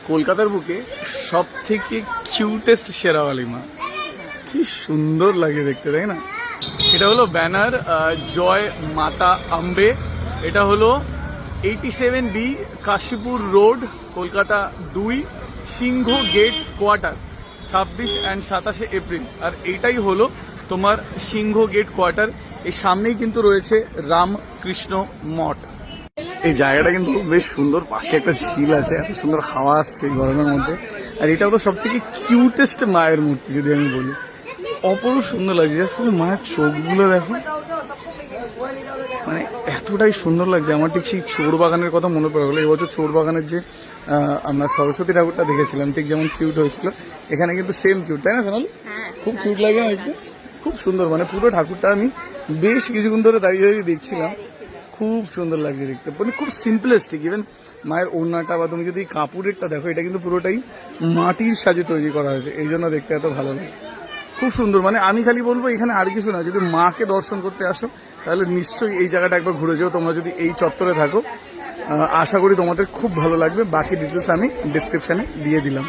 কলকাতার বুকে সব থেকে কিউটেস্ট শেরাওয়ালি মা, কি সুন্দর লাগে দেখতে, তাই না? এটা হলো ব্যানার জয় মাতা আম্বে। এটা হলো 87B Kashipur road, Kolkata 2, Singha gate quarter, 26 and 27 April. আর এইটাই হলো তোমার সিংহ গেট কোয়ার্টার। এই সামনেই কিন্তু রয়েছে রামকৃষ্ণ মঠ। এই জায়গাটা কিন্তু বেশ সুন্দর, পাশে একটা ঝিল আছে, এত সুন্দর হাওয়া আসছে গরমের মধ্যে। আর এটা হলো সব থেকে কিউটেস্ট মায়ের মূর্তি যদি আমি বলি, অপরূপ সুন্দর লাগছে। আসলে মায়ের চোখগুলো দেখো, মানে এতটাই সুন্দর লাগছে। আমার ঠিক সেই চোর বাগানের কথা মনে পড়ে গেলো। এবছর চোর বাগানের যে আমরা সরস্বতী ঠাকুরটা দেখেছিলাম, ঠিক যেমন কিউট হয়েছিল, এখানে কিন্তু সেম কিউট, তাই না সোনাল? খুব কিউট লাগে না দেখতে, খুব সুন্দর। মানে পুরো ঠাকুরটা আমি বেশ কিছুক্ষণ ধরে দাঁড়িয়ে দাঁড়িয়ে দেখছিলাম, খুব সুন্দর লাগছে দেখতে। মানে খুব সিম্পলিস্টিক। ইভেন মায়ের ওড়নাটা বা তুমি যদি কাপড়েরটা দেখো, এটা কিন্তু পুরোটাই মাটির সাজে তৈরি করা হয়েছে, এই জন্য দেখতে এত ভালো লাগছে, খুব সুন্দর। মানে আমি খালি বলবো এখানে আর কিছু না, যদি মাকে দর্শন করতে আসো তাহলে নিশ্চয়ই এই জায়গাটা একবার ঘুরে যাও তোমরা যদি এই চত্বরে থাকো। আশা করি তোমাদের খুব ভালো লাগবে। বাকি ডিটেলস আমি ডিসক্রিপশনে দিয়ে দিলাম।